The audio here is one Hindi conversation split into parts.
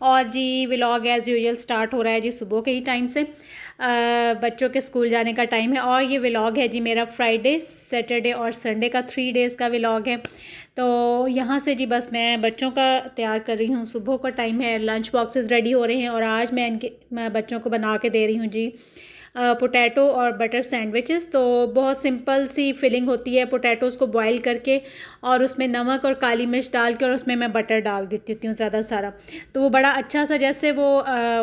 और जी व्लॉग एज़ यूजुअल स्टार्ट हो रहा है जी सुबह के ही टाइम से। बच्चों के स्कूल जाने का टाइम है और ये व्लॉग है जी मेरा फ्राइडे सैटरडे और संडे का 3 डेज़ का व्लॉग है। तो यहाँ से जी बस मैं बच्चों का तैयार कर रही हूँ, सुबह का टाइम है, लंच बॉक्सेस रेडी हो रहे हैं और आज मैं बच्चों को बना के दे रही हूँ जी पोटैटो और बटर सैंडविचेस। तो बहुत सिंपल सी फिलिंग होती है, पोटैटोज़ को बॉईल करके और उसमें नमक और काली मिर्च डाल के और उसमें मैं बटर डाल देती हूँ ज़्यादा सारा। तो वो बड़ा अच्छा सा जैसे वो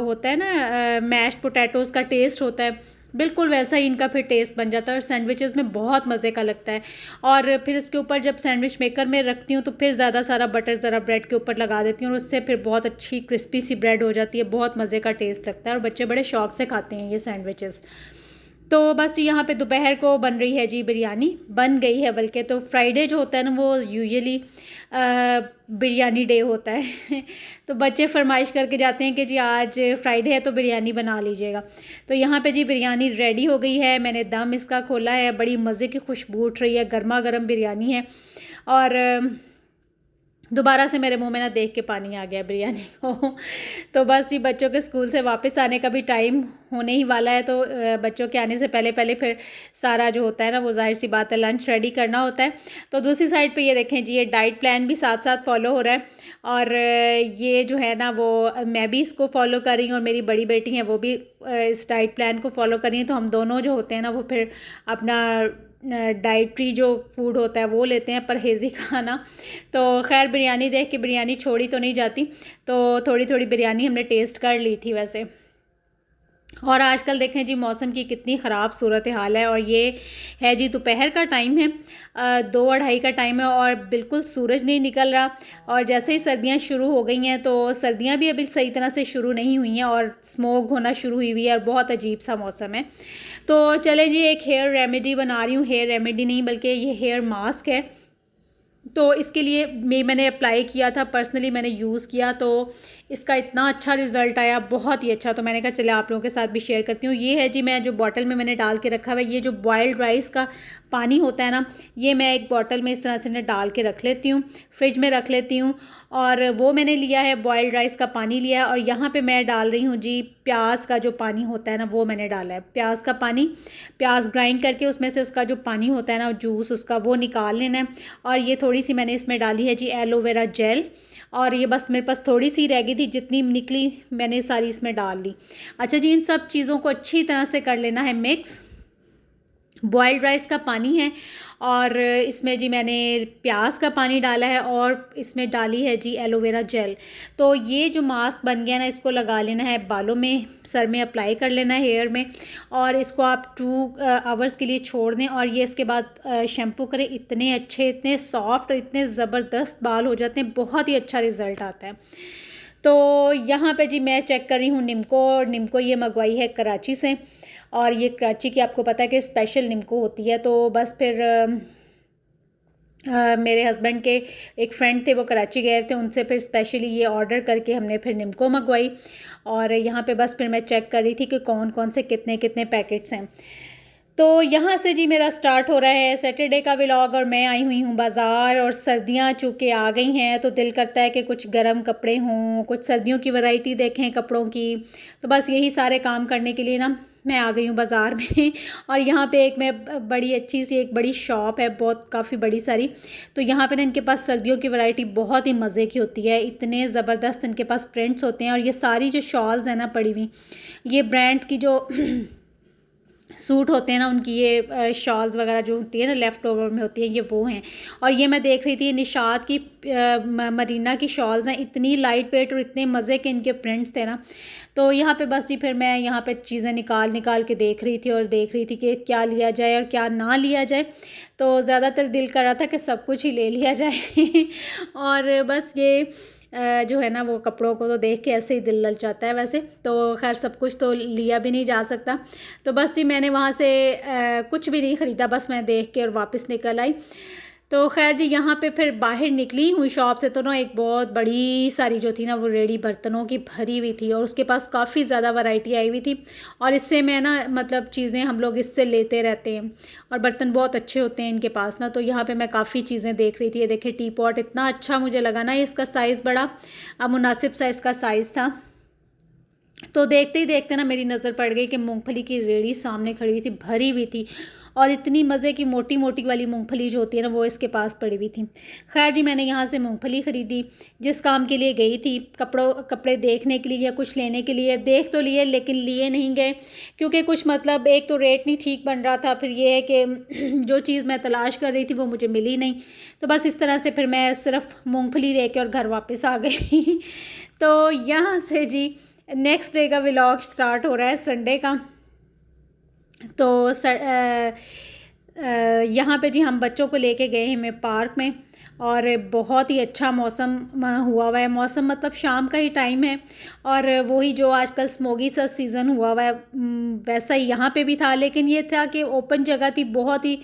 होता है ना मैश्ड पोटैटोज़ का टेस्ट होता है, बिल्कुल वैसा ही इनका फिर टेस्ट बन जाता है और सैंडविचेस में बहुत मज़े का लगता है। और फिर इसके ऊपर जब सैंडविच मेकर में रखती हूँ तो फिर ज़्यादा सारा बटर ज़रा ब्रेड के ऊपर लगा देती हूँ और उससे फिर बहुत अच्छी क्रिस्पी सी ब्रेड हो जाती है, बहुत मज़े का टेस्ट लगता है और बच्चे बड़े शौक से खाते हैं ये सैंडविचेस। तो बस यहाँ पे दोपहर को बन रही है जी बिरयानी, बन गई है बल्कि। तो फ्राइडे जो होता है ना वो यूजुअली बिरयानी डे होता है तो बच्चे फरमाइश करके जाते हैं कि जी आज फ्राइडे है तो बिरयानी बना लीजिएगा। तो यहाँ पे जी बिरयानी रेडी हो गई है, मैंने दम इसका खोला है, बड़ी मज़े की खुशबू उठ रही है, गर्मा गर्म बिरयानी है। और दोबारा से मेरे मुंह में ना देख के पानी आ गया बिरयानी को तो बस ये बच्चों के स्कूल से वापस आने का भी टाइम होने ही वाला है। तो बच्चों के आने से पहले पहले फिर सारा जो होता है ना वो जाहिर सी बात है लंच रेडी करना होता है। तो दूसरी साइड पे ये देखें जी ये डाइट प्लान भी साथ साथ फॉलो हो रहा है और ये जो है ना वो मैं भी इसको फॉलो कर रही हूँ और मेरी बड़ी बेटी है वो भी इस डाइट प्लान को फॉलो कर रही हैं। तो हम दोनों जो होते हैं ना वो फिर अपना डाइटरी जो फूड होता है वो लेते हैं, परहेज़ी खाना। तो खैर बिरयानी देख के बिरयानी छोड़ी तो नहीं जाती, तो थोड़ी थोड़ी बिरयानी हमने टेस्ट कर ली थी वैसे। और आजकल देखें जी मौसम की कितनी ख़राब सूरत हाल है और ये है जी दोपहर का टाइम है, 2-2:30 का टाइम है और बिल्कुल सूरज नहीं निकल रहा। और जैसे ही सर्दियां शुरू हो गई हैं तो सर्दियां भी अभी सही तरह से शुरू नहीं हुई हैं और स्मोक होना शुरू हुई हुई है और बहुत अजीब सा मौसम है। तो चले जी एक हेयर रेमेडी बना रही हूँ, हेयर रेमेडी नहीं बल्कि ये हेयर मास्क है। तो इसके लिए मैंने अप्लाई किया था, पर्सनली मैंने यूज़ किया तो इसका इतना अच्छा रिज़ल्ट आया, बहुत ही अच्छा। तो मैंने कहा चले आप लोगों के साथ भी शेयर करती हूँ। ये है जी मैं जो बॉटल में मैंने डाल के रखा हुआ है, ये जो बॉइल्ड राइस का पानी होता है ना ये मैं एक बॉटल में इस तरह से डाल के रख लेती हूँ, फ्रिज में रख लेती हूँ। और वो मैंने लिया है बॉइल्ड राइस का पानी लिया है और यहाँ पे मैं डाल रही हूँ जी प्याज का जो पानी होता है ना वो मैंने डाला है, प्याज का पानी। प्याज ग्राइंड करके उसमें से उसका जो पानी होता है ना जूस उसका वो निकाल लेना है। और ये थोड़ी सी मैंने इसमें डाली है जी एलोवेरा जेल और ये बस मेरे पास थोड़ी सी रह गई थी, जितनी निकली मैंने सारी इसमें डाल ली। अच्छा जी इन सब चीज़ों को अच्छी तरह से कर लेना है मिक्स। बॉइल्ड राइस का पानी है और इसमें जी मैंने प्याज का पानी डाला है और इसमें डाली है जी एलोवेरा जेल। तो ये जो मास्क बन गया ना इसको लगा लेना है बालों में, सर में अप्लाई कर लेना है हेयर में और इसको आप 2 आवर्स के लिए छोड़ दें और ये इसके बाद शैम्पू करें। इतने अच्छे, इतने सॉफ्ट और इतने ज़बरदस्त बाल हो जाते हैं, बहुत ही अच्छा रिज़ल्ट आता है। तो यहाँ पे जी मैं चेक कर रही हूँ निम्को, और निम्को ये मंगवाई है कराची से और ये कराची की आपको पता है कि स्पेशल निम्को होती है। तो बस फिर मेरे हस्बैंड के एक फ्रेंड थे वो कराची गए थे, उनसे फिर स्पेशली ये ऑर्डर करके हमने फिर निम्को मंगवाई। और यहाँ पे बस फिर मैं चेक कर रही थी कि कौन कौन से कितने कितने पैकेट्स हैं। तो यहाँ से जी मेरा स्टार्ट हो रहा है सैटरडे का व्लॉग और मैं आई हुई हूँ बाज़ार। और सर्दियाँ चूँकि आ गई हैं तो दिल करता है कि कुछ गर्म कपड़े हों, कुछ सर्दियों की वैरायटी देखें कपड़ों की। तो बस यही सारे काम करने के लिए ना मैं आ गई हूँ बाज़ार में और यहाँ पे एक मैं बड़ी अच्छी सी एक बड़ी शॉप है, बहुत काफ़ी बड़ी सारी। तो यहाँ पे ना इनके पास सर्दियों की वैरायटी बहुत ही मज़े की होती है, इतने ज़बरदस्त इनके पास प्रिंट्स होते हैं। और ये सारी जो शॉल्स हैं ना पड़ी हुई, ये ब्रांड्स की जो सूट होते हैं ना उनकी ये शॉल्स वगैरह जो होती है ना लेफ़्ट ओवर में होती है, ये वो हैं। और ये मैं देख रही थी निशात की मरीना की शॉल्स हैं, इतनी लाइट वेट और इतने मज़े के इनके प्रिंट्स थे ना। तो यहाँ पे बस जी फिर मैं यहाँ पे चीज़ें निकाल निकाल के देख रही थी और देख रही थी कि क्या लिया जाए और क्या ना लिया जाए। तो ज़्यादातर दिल कर रहा था कि सब कुछ ही ले लिया जाए और बस ये जो है ना वो कपड़ों को तो देख के ऐसे ही दिल ललचाता है वैसे। तो खैर सब कुछ तो लिया भी नहीं जा सकता। तो बस जी मैंने वहाँ से कुछ भी नहीं ख़रीदा, बस मैं देख के और वापस निकल आई। तो खैर जी यहाँ पे फिर बाहर निकली हूँ शॉप से तो ना एक बहुत बड़ी सारी जो थी ना वो रेडी बर्तनों की भरी हुई थी और उसके पास काफ़ी ज़्यादा वैरायटी आई हुई थी। और इससे मैं ना मतलब चीज़ें हम लोग इससे लेते रहते हैं और बर्तन बहुत अच्छे होते हैं इनके पास ना। तो यहाँ पे मैं काफ़ी चीज़ें देख रही थी। ये देखिए टी पॉट इतना अच्छा मुझे लगा ना, इसका साइज़ बड़ा मुनासिब साइज़ का साइज़ था। तो देखते ही देखते ना मेरी नज़र पड़ गई कि मूंगफली की रेड़ी सामने खड़ी हुई थी, भरी हुई थी और इतनी मज़े की मोटी मोटी वाली मूंगफली जो होती है ना वो इसके पास पड़ी हुई थी। खैर जी मैंने यहाँ से मूंगफली ख़रीदी, जिस काम के लिए गई थी कपड़े देखने के लिए या कुछ लेने के लिए। देख तो लिए लेकिन लिए नहीं गए क्योंकि कुछ मतलब एक तो रेट नहीं ठीक बन रहा था, फिर ये है कि जो चीज़ मैं तलाश कर रही थी वो मुझे मिली नहीं। तो बस इस तरह से फिर मैं सिर्फ मूँगफली ले कर और घर वापस आ गई। तो यहाँ से जी नेक्स्ट डे का व्लॉग स्टार्ट हो रहा है संडे का। तो यहाँ पे जी हम बच्चों को लेके गए हैं मैं पार्क में और बहुत ही अच्छा मौसम हुआ है। मौसम मतलब शाम का ही टाइम है और वही जो आजकल स्मोगी सा सीज़न हुआ है वैसा ही यहाँ पे भी था। लेकिन ये था कि ओपन जगह थी, बहुत ही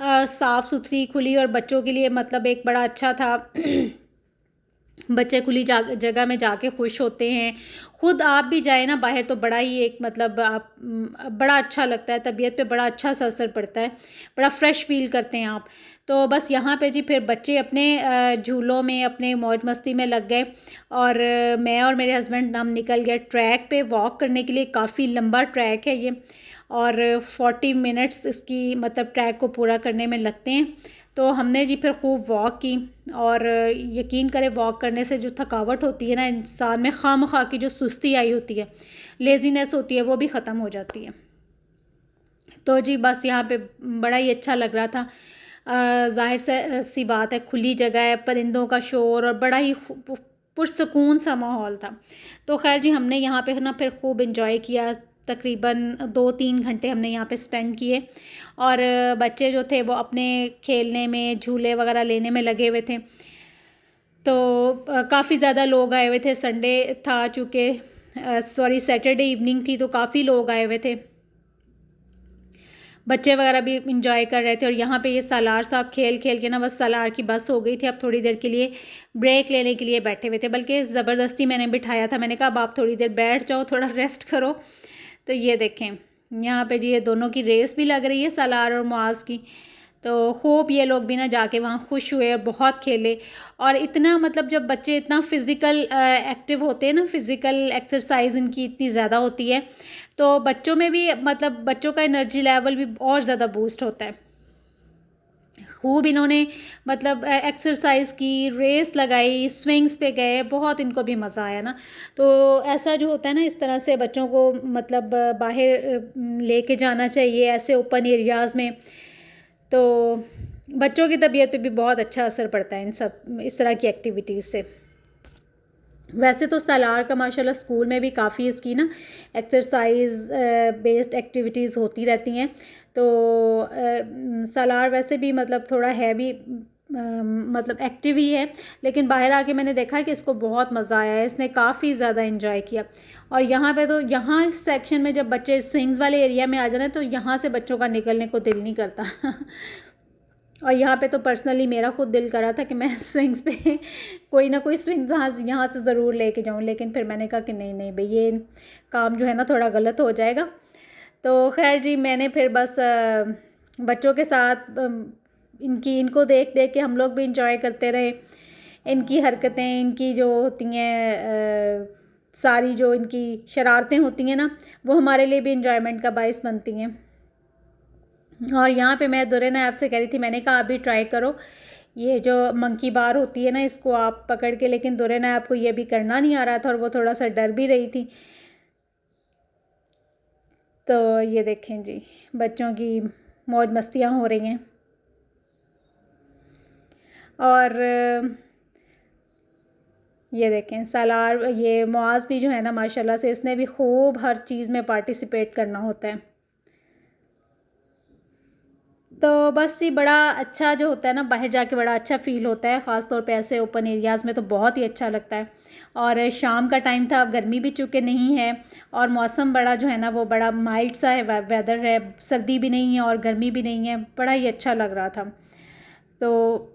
साफ़ सुथरी खुली और बच्चों के लिए मतलब एक बड़ा अच्छा था। बच्चे खुली जगह में जाके खुश होते हैं। खुद आप भी जाए ना बाहर तो बड़ा ही एक मतलब आप बड़ा अच्छा लगता है, तबीयत पे बड़ा अच्छा सा असर पड़ता है, बड़ा फ्रेश फील करते हैं आप। तो बस यहाँ पे जी फिर बच्चे अपने झूलों में अपने मौज मस्ती में लग गए और मैं और मेरे हस्बैंड हम निकल गए ट्रैक पे वॉक करने के लिए। काफ़ी लंबा ट्रैक है ये और 40 मिनट्स इसकी मतलब ट्रैक को पूरा करने में लगते हैं। तो हमने जी फिर खूब वॉक की और यकीन करें वॉक करने से जो थकावट होती है ना इंसान में, खामखा की जो सुस्ती आई होती है, लेज़ीनेस होती है, वो भी ख़त्म हो जाती है। तो जी बस यहाँ पे बड़ा ही अच्छा लग रहा था। ज़ाहिर से सी बात है, खुली जगह है, परिंदों का शोर और बड़ा ही पुरसकून सा माहौल था। तो खैर जी हमने यहाँ पे ना फिर खूब इंजॉय किया। तकरीबन 2-3 घंटे हमने यहाँ पे स्पेंड किए और बच्चे जो थे वो अपने खेलने में, झूले वगैरह लेने में लगे हुए थे। तो काफ़ी ज़्यादा लोग आए हुए थे, संडे था चूँकि सॉरी सैटरडे इवनिंग थी तो काफ़ी लोग आए हुए थे। बच्चे वगैरह भी इंजॉय कर रहे थे और यहाँ पे ये सालार साहब खेल खेल के ना बस सालार की बस हो गई थी। अब थोड़ी देर के लिए ब्रेक लेने के लिए बैठे हुए थे, बल्कि ज़बरदस्ती मैंने बिठाया था। मैंने कहा अब आप थोड़ी देर बैठ जाओ, थोड़ा रेस्ट करो। तो ये देखें यहाँ पे जी ये दोनों की रेस भी लग रही है, सालार और मुआज़ की। तो खूब ये लोग भी ना जाके वहाँ खुश हुए और बहुत खेले। और इतना मतलब जब बच्चे इतना फ़िज़िकल एक्टिव होते हैं ना, फ़िज़िकल एक्सरसाइज इनकी इतनी ज़्यादा होती है तो बच्चों में भी मतलब बच्चों का एनर्जी लेवल भी और ज़्यादा बूस्ट होता है। खूब इन्होंने मतलब एक्सरसाइज की, रेस लगाई, स्विंग्स पे गए, बहुत इनको भी मज़ा आया ना। तो ऐसा जो होता है ना, इस तरह से बच्चों को मतलब बाहर लेके जाना चाहिए ऐसे ओपन एरियाज़ में। तो बच्चों की तबीयत पे भी बहुत अच्छा असर पड़ता है इन सब इस तरह की एक्टिविटीज़ से। वैसे तो सालार का माशाल्लाह स्कूल में भी काफ़ी इसकी ना एक्सरसाइज बेस्ड एक्टिविटीज़ होती रहती हैं। तो सालार वैसे भी मतलब थोड़ा है भी मतलब एक्टिव ही है, लेकिन बाहर आके मैंने देखा कि इसको बहुत मज़ा आया है, इसने काफ़ी ज़्यादा एंजॉय किया। और यहाँ पे तो यहाँ इस सेक्शन में जब बच्चे स्विंग्स वाले एरिया में आ जाना तो यहाँ से बच्चों का निकलने को दिल नहीं करता। और यहाँ पे तो पर्सनली मेरा खुद दिल कर रहा था कि मैं स्विंग्स पे कोई ना कोई स्विंग्स यहाँ से ज़रूर लेके जाऊँ, लेकिन फिर मैंने कहा कि नहीं नहीं भाई ये काम जो है ना थोड़ा गलत हो जाएगा। तो खैर जी मैंने फिर बस बच्चों के साथ इनको देख देख के हम लोग भी इंजॉय करते रहे। इनकी हरकतें, इनकी जो होती हैं सारी जो इनकी शरारतें होती हैं ना, वो हमारे लिए भी इंजॉयमेंट का बाइस बनती हैं। और यहाँ पे मैं दुरे नायाब से कह रही थी, मैंने कहा आप भी ट्राई करो, ये जो मंकी बार होती है ना इसको आप पकड़ के, लेकिन दुरे नायाब को ये भी करना नहीं आ रहा था और वो थोड़ा सा डर भी रही थी। तो ये देखें जी बच्चों की मौज मस्तियाँ हो रही हैं। और ये देखें सालार, ये मुआज़ भी जो है ना माशाल्लाह से इसने भी खूब हर चीज़ में पार्टिसिपेट करना होता है। तो बस ये बड़ा अच्छा जो होता है ना बाहर जाके बड़ा अच्छा फ़ील होता है, ख़ास तौर पे ऐसे ओपन एरियाज़ में तो बहुत ही अच्छा लगता है। और शाम का टाइम था, अब गर्मी भी चूँकि नहीं है और मौसम बड़ा जो है ना वो बड़ा माइल्ड सा है, वेदर है, सर्दी भी नहीं है और गर्मी भी नहीं है, बड़ा ही अच्छा लग रहा था। तो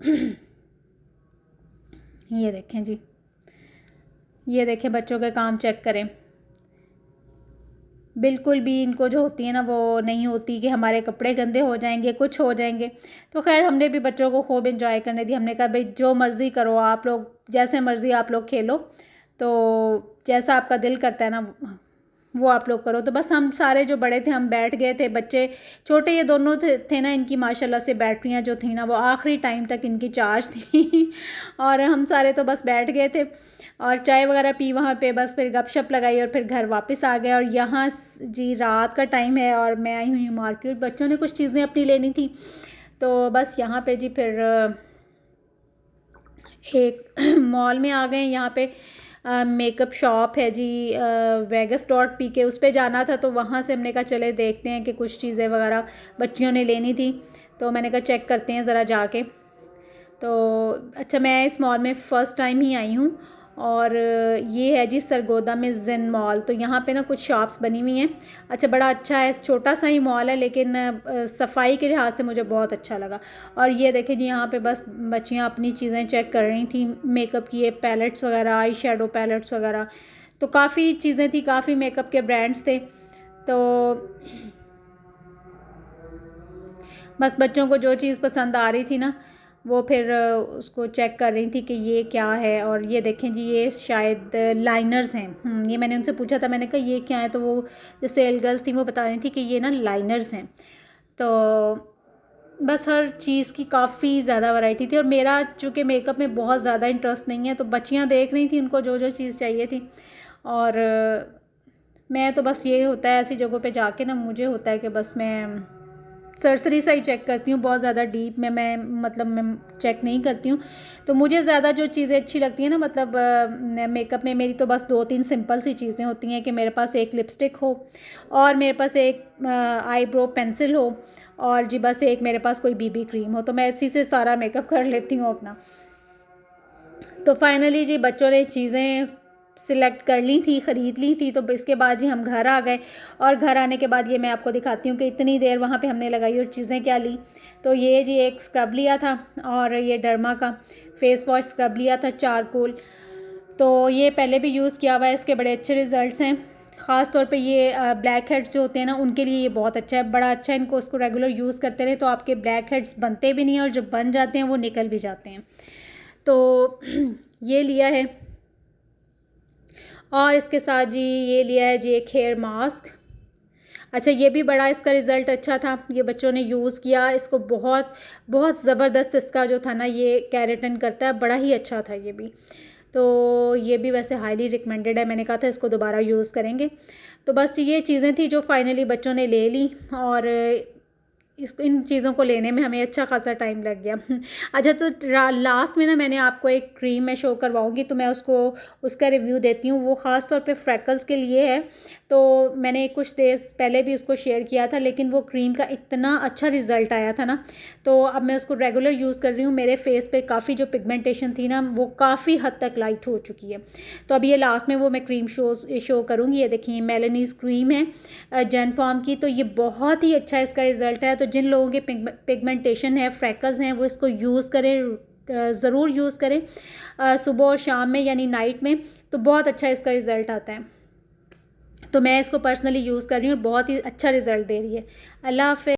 ये देखें जी, ये देखें बच्चों के काम चेक करें, बिल्कुल भी इनको जो होती है ना वो नहीं होती कि हमारे कपड़े गंदे हो जाएंगे, कुछ हो जाएंगे। तो खैर हमने भी बच्चों को खूब एंजॉय करने दी। हमने कहा भाई जो मर्ज़ी करो आप लोग, जैसे मर्ज़ी आप लोग खेलो, तो जैसा आपका दिल करता है ना वो आप लोग करो। तो बस हम सारे जो बड़े थे हम बैठ गए थे, बच्चे छोटे ये दोनों थे ना, इनकी माशाल्लाह से बैटरियाँ जो थी ना वो आखिरी टाइम तक इनकी चार्ज थी और हम सारे तो बस बैठ गए थे और चाय वगैरह पी वहाँ पे, बस फिर गपशप लगाई और फिर घर वापस आ गए। और यहाँ जी रात का टाइम है और मैं आई हुई हूँ मार्केट, बच्चों ने कुछ चीज़ें अपनी लेनी थी। तो बस यहाँ पे जी फिर एक मॉल में आ गए। यहाँ पे मेकअप शॉप है जी, vegas.pk, उस पर जाना था। तो वहाँ से हमने कहा चले देखते हैं कि कुछ चीज़ें वगैरह बच्चियों ने लेनी थी, तो मैंने कहा चेक करते हैं ज़रा जाके। तो अच्छा, मैं इस मॉल में फ़र्स्ट टाइम ही आई हूँ और ये है जी सरगोदा में जिन मॉल। तो यहाँ पे ना कुछ शॉप्स बनी हुई हैं। अच्छा, बड़ा अच्छा है, छोटा सा ही मॉल है लेकिन सफाई के लिहाज से मुझे बहुत अच्छा लगा। और ये देखें जी यहाँ पे बस बच्चियाँ अपनी चीज़ें चेक कर रही थी, मेकअप की ये पैलेट्स वगैरह, आई शेडो पैलेट्स वगैरह। तो काफ़ी चीज़ें थी, काफ़ी मेकअप के ब्रांड्स थे। तो बस बच्चों को जो चीज़ पसंद आ रही थी ना वो फिर उसको चेक कर रही थी कि ये क्या है। और ये देखें जी ये शायद लाइनर्स हैं। ये मैंने उनसे पूछा था, मैंने कहा ये क्या है, तो वो जो सेल गर्ल्स थी वो बता रही थी कि ये ना लाइनर्स हैं। तो बस हर चीज़ की काफ़ी ज़्यादा वैरायटी थी और मेरा चूँकि मेकअप में बहुत ज़्यादा इंटरेस्ट नहीं है, तो बच्चियाँ देख रही थी उनको जो जो चीज़ चाहिए थी। और मैं तो बस ये होता है ऐसी जगहों पे जाके ना, मुझे होता है कि बस मैं सरसरी सा ही चेक करती हूँ, बहुत ज़्यादा डीप में मैं मतलब मैं चेक नहीं करती हूँ। तो मुझे ज़्यादा जो चीज़ें अच्छी लगती हैं ना, मतलब मेकअप में मेरी तो बस 2-3 सिंपल सी चीज़ें होती हैं कि मेरे पास एक लिपस्टिक हो और मेरे पास एक आईब्रो पेंसिल हो और जी बस एक मेरे पास कोई बीबी क्रीम हो, तो मैं इसी से सारा मेकअप कर लेती हूँ अपना। तो फाइनली जी बच्चों ने चीज़ें सिलेक्ट कर ली थी, ख़रीद ली थी। तो इसके बाद जी हम घर आ गए और घर आने के बाद ये मैं आपको दिखाती हूँ कि इतनी देर वहाँ पे हमने लगाई और चीज़ें क्या ली। तो ये जी एक स्क्रब लिया था और ये डर्मा का फेस वॉश स्क्रब लिया था चारकोल। तो ये पहले भी यूज़ किया हुआ है, इसके बड़े अच्छे रिज़ल्ट्स हैं। ख़ास तौर पे ये ब्लैक हेड्स जो होते हैं ना उनके लिए ये बहुत अच्छा है, बड़ा अच्छा है। इनको उसको रेगुलर यूज़ करते रहे तो आपके ब्लैक हेड्स बनते भी नहीं हैं और जो बन जाते हैं वो निकल भी जाते हैं। तो ये लिया है और इसके साथ जी ये लिया है जी एक हेयर मास्क। अच्छा, ये भी बड़ा इसका रिज़ल्ट अच्छा था, ये बच्चों ने यूज़ किया, इसको बहुत बहुत ज़बरदस्त इसका जो था ना ये केराटिन करता है, बड़ा ही अच्छा था ये भी। तो ये भी वैसे हाईली रिकमेंडेड है, मैंने कहा था इसको दोबारा यूज़ करेंगे। तो बस ये चीज़ें थी जो फाइनली बच्चों ने ले ली और इन चीज़ों को लेने में हमें अच्छा खासा टाइम लग गया। अच्छा, तो लास्ट में ना मैंने आपको एक क्रीम मैं शो करवाऊंगी, तो मैं उसका रिव्यू देती हूँ। वो ख़ास तौर पे फ्रैकल्स के लिए है। तो मैंने कुछ डेज़ पहले भी उसको शेयर किया था, लेकिन वो क्रीम का इतना अच्छा रिज़ल्ट आया था ना, तो अब मैं उसको रेगुलर यूज़ कर रही हूँ। मेरे फेस पे काफ़ी जो पिगमेंटेशन थी ना वो काफ़ी हद तक लाइट हो चुकी है। तो अब ये लास्ट में वो मैं क्रीम शो करूँगी। ये देखिए मेलेनीज़ क्रीम है जेन फॉर्म की। तो ये बहुत ही अच्छा इसका रिज़ल्ट है। तो जिन लोगों के पिगमेंटेशन है, फ्रैकल्स हैं, वो इसको यूज़ करें, ज़रूर यूज़ करें सुबह और शाम में यानी नाइट में, तो बहुत अच्छा इसका रिज़ल्ट आता है। तो मैं इसको पर्सनली यूज़ कर रही हूँ और बहुत ही अच्छा रिज़ल्ट दे रही है। अल्लाह हाफ़िज़।